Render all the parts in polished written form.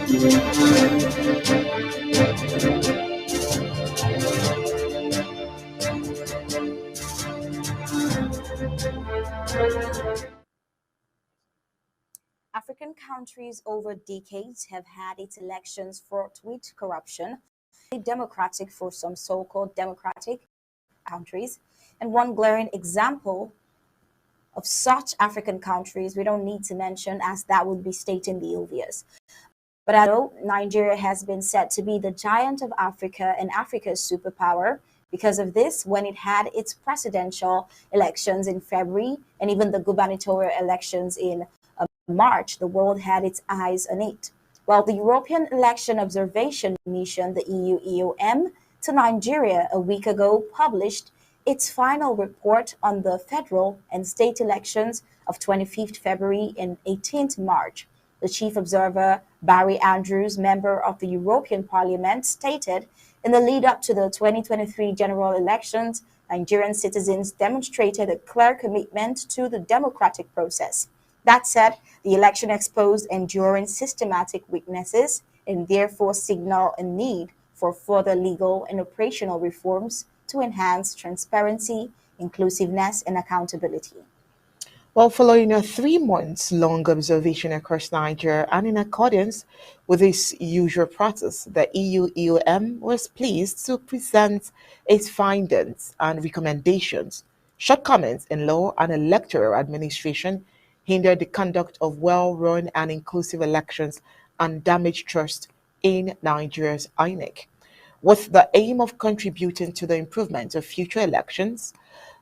African countries over decades have had its elections fraught with corruption, democratic for some so-called democratic countries. And one glaring example of such African countries we don't need to mention, as that would be stating the obvious. But although Nigeria has been said to be the giant of Africa and Africa's superpower, because of this, when it had its presidential elections in February and even the gubernatorial elections in March, the world had its eyes on it. Well, the European Election Observation Mission, the EU-EOM, to Nigeria a week ago published its final report on the federal and state elections of 25th February and 18th March. The chief observer, Barry Andrews, member of the European Parliament, stated in the lead up to the 2023 general elections, Nigerian citizens demonstrated a clear commitment to the democratic process. That said, the election exposed enduring systematic weaknesses and therefore signal a need for further legal and operational reforms to enhance transparency, inclusiveness, and accountability. Well, following a 3 months long observation across Nigeria and in accordance with its usual practice, the EU-EOM was pleased to present its findings and recommendations. Shortcomings in law and electoral administration hindered the conduct of well-run and inclusive elections and damaged trust in Nigeria's INEC. With the aim of contributing to the improvement of future elections,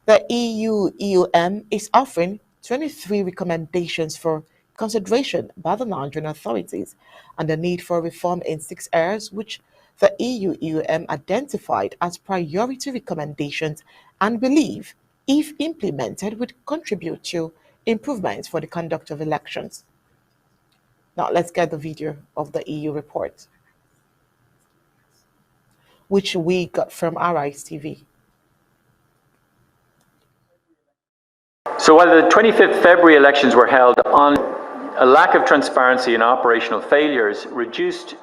the EU-EOM is offering 23 recommendations for consideration by the Nigerian authorities and the need for reform in 6 areas which the EU-EOM identified as priority recommendations and believe, if implemented, would contribute to improvements for the conduct of elections. Now let's get the video of the EU report, which we got from Arise TV. So while the 25th February elections were held on, a lack of transparency and operational failures reduced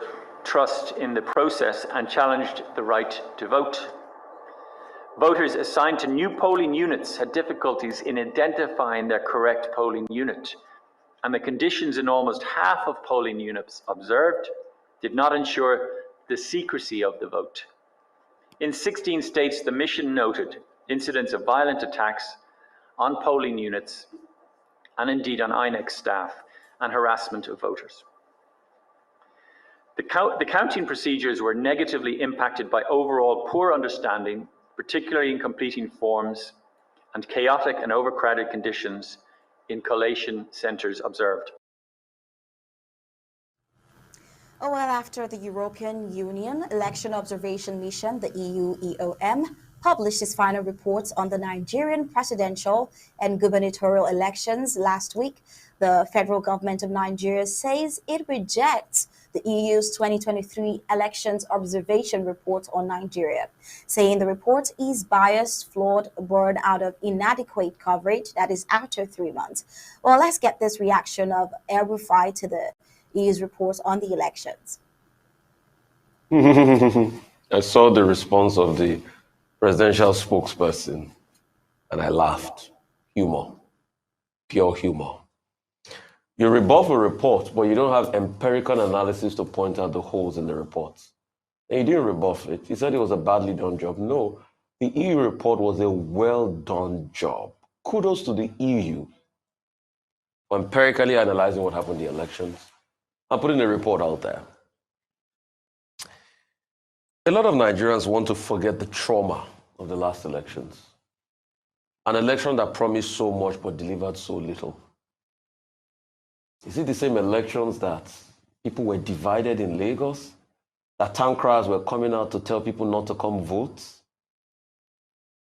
trust in the process and challenged the right to vote. Voters assigned to new polling units had difficulties in identifying their correct polling unit, and the conditions in almost half of polling units observed did not ensure the secrecy of the vote. In 16 states, the mission noted incidents of violent attacks on polling units and indeed on INEC staff and harassment of voters. The counting procedures were negatively impacted by overall poor understanding, particularly in completing forms, and chaotic and overcrowded conditions in collation centres observed. Oh, well, after the European Union Election Observation Mission, the EU-EOM, published its final reports on the Nigerian presidential and gubernatorial elections last week, the federal government of Nigeria says it rejects the EU's 2023 Elections Observation Report on Nigeria, saying the report is biased, flawed, born out of inadequate coverage, that is after 3 months. Well, let's get this reaction of El Rufai to the EU's report on the elections. I saw the response of the presidential spokesperson and I laughed. Humor, pure humor. You rebuff a report, but you don't have empirical analysis to point out the holes in the report. And you didn't rebuff it. You said it was a badly done job. No, the EU report was a well-done job. Kudos to the EU for empirically analyzing what happened in the elections and putting a report out there. A lot of Nigerians want to forget the trauma of the last elections. An election that promised so much but delivered so little. Is it the same elections that people were divided in Lagos? That town criers were coming out to tell people not to come vote?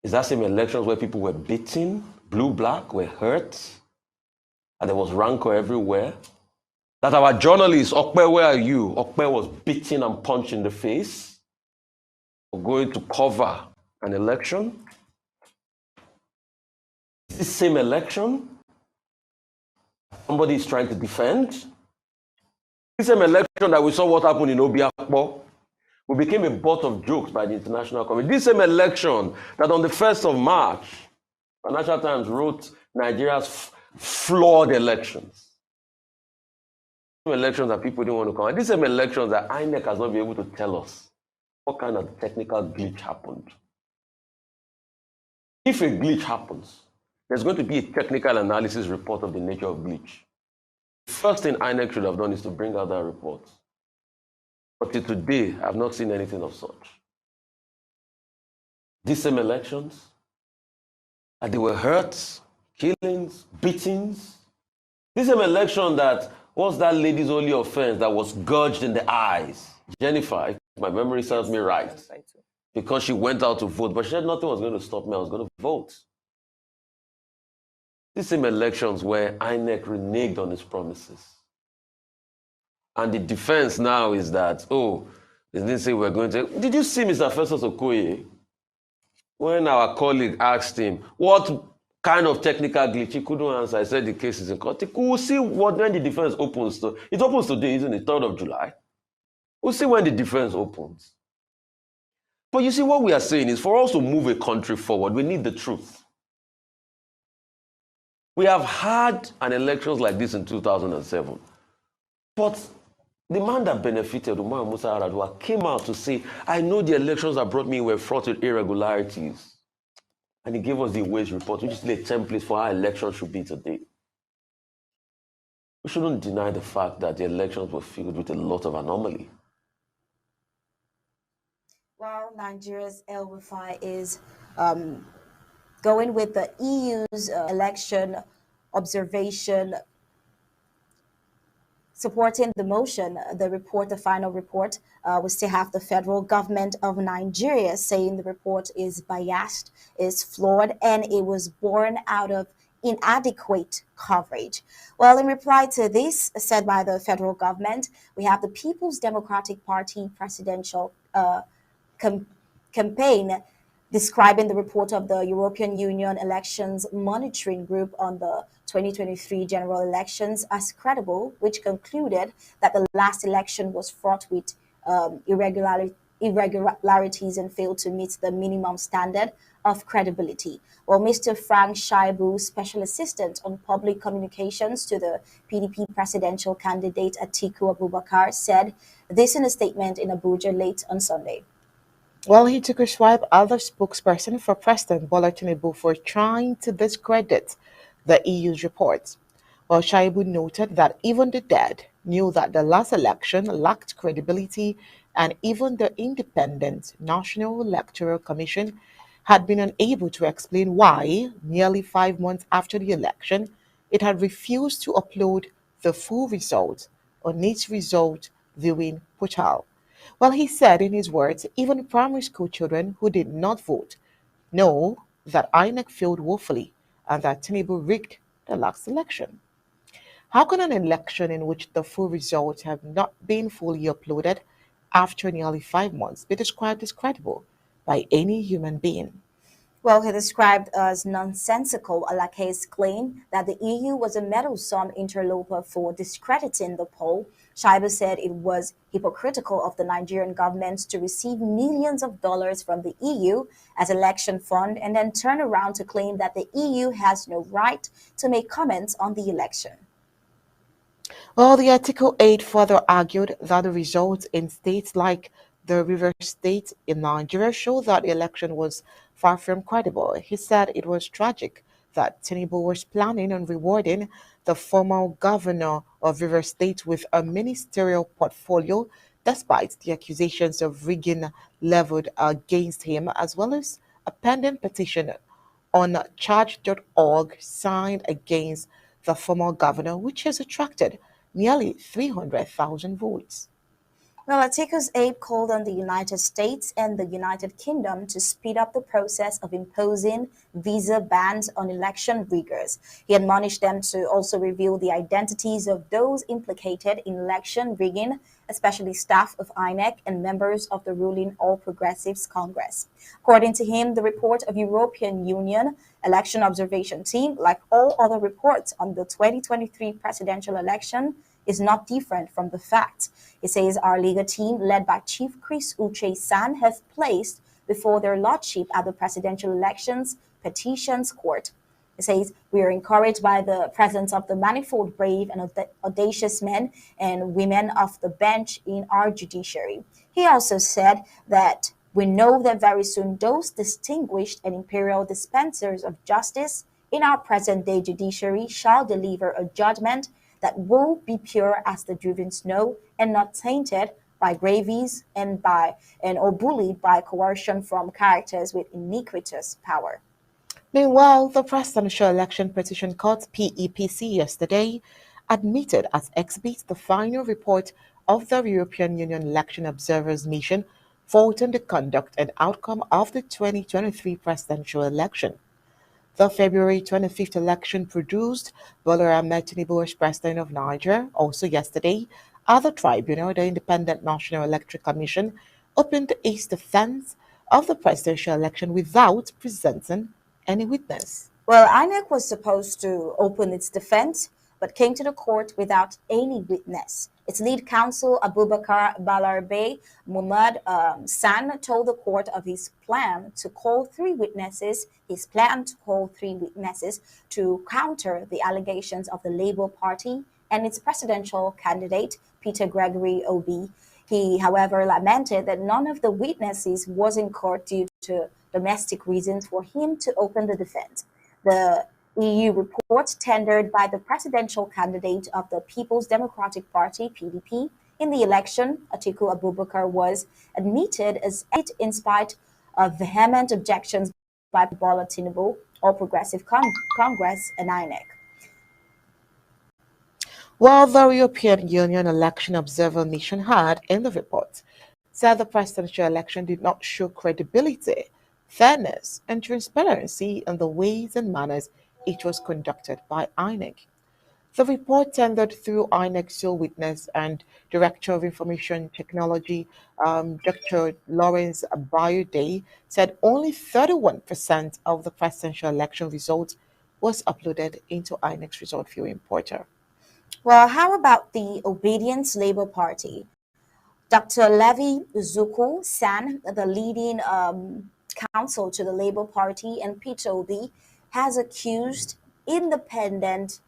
Is that same elections where people were beaten, blue, black, were hurt, and there was rancor everywhere? That our journalists, Okpe, where are you? Okpe was beaten and punched in the face for going to cover an election? Is this same election somebody is trying to defend? This same election that we saw what happened in Obiakpo, we became a butt of jokes by the international community. This same election that on the 1st of March, Financial Times wrote Nigeria's flawed elections. Elections that people didn't want to come. And these same elections that INEC has not been able to tell us what kind of technical glitch happened. If a glitch happens, there's going to be a technical analysis report of the nature of glitch. The first thing INEC should have done is to bring out that report. But till today, I've not seen anything of such. These same elections, and there were hurts, killings, beatings. This same election that was that lady's only offense that was gouged in the eyes. Jennifer, if my memory serves me right, because she went out to vote, but she said nothing was going to stop me, I was going to vote. These same elections where INEC reneged on its promises. And the defense now is that, oh, they didn't say we're going to. Did you see Mr. Festus Okoye? When our colleague asked him, what kind of technical glitch, he couldn't answer. I said the case is in court. We'll see when the defense opens. It opens today, isn't it? 3rd of July. We'll see when the defense opens. But you see, what we are saying is for us to move a country forward, we need the truth. We have had an elections like this in 2007. But the man that benefited, Umar Musa Yar'Adua, came out to say, I know the elections that brought me were fraught with irregularities. And he gave us the wage report, which is a template for how elections should be today. We shouldn't deny the fact that the elections were filled with a lot of anomaly. Well, Nigeria's El Rufai is going with the EU's election observation, supporting the motion. The report, the final report, we still have the federal government of Nigeria saying the report is biased, is flawed, and it was born out of inadequate coverage. Well, in reply to this, said by the federal government, we have the People's Democratic Party presidential campaign describing the report of the European Union Elections Monitoring Group on the 2023 general elections as credible, which concluded that the last election was fraught with irregularities and failed to meet the minimum standard of credibility. Well, Mr. Frank Shaibu, Special Assistant on Public Communications to the PDP presidential candidate Atiku Abubakar, said this in a statement in Abuja late on Sunday. Well, he took a swipe at the spokesperson for President Bola Tinubu for trying to discredit the EU's report. Well, Shaibu noted that even the dead knew that the last election lacked credibility, and even the Independent National Electoral Commission had been unable to explain why, nearly 5 months after the election, it had refused to upload the full result on its result viewing portal. Well, he said in his words, even primary school children who did not vote know that INEC failed woefully and that Tinubu rigged the last election. How can an election in which the full results have not been fully uploaded after nearly 5 months be described as credible by any human being? Well, he described as nonsensical Alake's claim that the EU was a meddlesome interloper for discrediting the poll. Shaibu said it was hypocritical of the Nigerian government to receive millions of dollars from the EU as election fund and then turn around to claim that the EU has no right to make comments on the election. Well, the Article 8 further argued that the results in states like the River State in Nigeria show that the election was far from credible. He said it was tragic that Tinubu was planning on rewarding the former governor of River State with a ministerial portfolio despite the accusations of rigging leveled against him, as well as a pending petition on charge.org signed against the former governor, which has attracted nearly 300,000 votes. Well, Atiku's aide called on the United States and the United Kingdom to speed up the process of imposing visa bans on election riggers. He admonished them to also reveal the identities of those implicated in election rigging especially staff of INEC and members of the ruling All Progressives Congress. According to him, the report of European Union election observation team, like all other reports on the 2023 presidential election, is not different from the fact. He says our legal team, led by Chief Chris Uche San, have placed before their lordship at the presidential elections petitions court. He says, we are encouraged by the presence of the manifold brave and audacious men and women of the bench in our judiciary. He also said that we know that very soon those distinguished and imperial dispensers of justice in our present day judiciary shall deliver a judgment that will be pure as the driven snow and not tainted by gravies and or bullied by coercion from characters with iniquitous power. Meanwhile, the Presidential Election Petition Court (PEPC) yesterday admitted as exhibit the final report of the European Union Election Observers Mission voting the conduct and outcome of the 2023 presidential election. The February 25th election produced Bola Ahmed Tinubu as president of Niger. Also yesterday, at the tribunal, the Independent National Electoral Commission opened its defense of the presidential election without presenting any witness. Well, INEC was supposed to open its defense, but came to the court without any witness. Its lead counsel, Abubakar Balarbe Muhammad San, told the court of his plan to call three witnesses, to counter the allegations of the Labour Party and its presidential candidate, Peter Gregory Obi. He, however, lamented that none of the witnesses was in court due to domestic reasons for him to open the defense. The EU report tendered by the presidential candidate of the People's Democratic Party, PDP, in the election, Atiku Abubakar, was admitted as it in spite of vehement objections by Bola Tinubu, All Progressive Congress, and INEC. While the European Union Election Observer Mission had, in the report, said the presidential election did not show credibility, fairness, and transparency in the ways and manners it was conducted by INEC. The report tendered through INEC's sole witness and Director of Information Technology, Dr. Lawrence Abayode, said only 31% of the presidential election results was uploaded into INEC's result viewing portal. Well, how about the Obedience Labour Party? Dr. Levi Zuku San, the leading counsel to the Labour Party, and Peter Obi, has accused Independent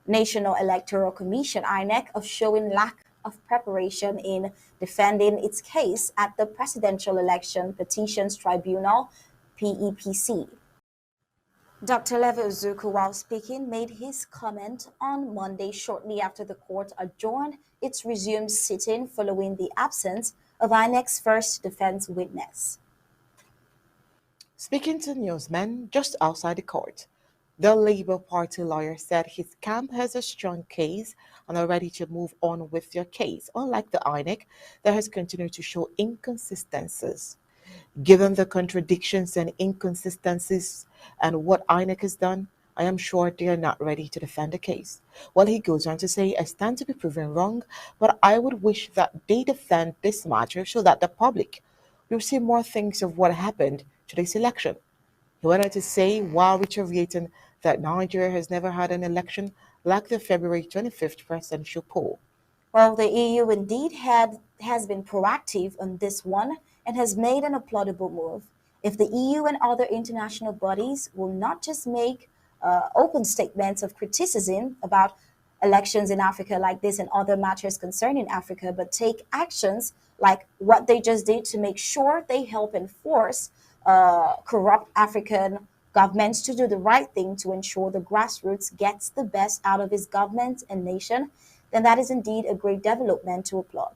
National Electoral Commission (INEC) of showing lack of preparation in defending its case at the Presidential Election Petitions Tribunal (PEPC). Dr. Levi Uzuku, while speaking, made his comment on Monday shortly after the court adjourned its resumed sitting following the absence of INEC's first defense witness. Speaking to newsmen just outside the court, the Labour Party lawyer said his camp has a strong case and are ready to move on with their case, unlike the INEC that has continued to show inconsistencies. Given the contradictions and inconsistencies and what INEC has done, I am sure they are not ready to defend the case. Well, he goes on to say, I stand to be proven wrong, but I would wish that they defend this matter so that the public will see more things of what happened to this election. He went on to say, while reiterating that Nigeria has never had an election like the February 25th presidential poll. Well, the EU indeed has been proactive on this one and has made an applaudable move. If the EU and other international bodies will not just make open statements of criticism about elections in Africa like this and other matters concerning Africa, but take actions like what they just did to make sure they help enforce corrupt African governments to do the right thing to ensure the grassroots gets the best out of its government and nation, then that is indeed a great development to applaud.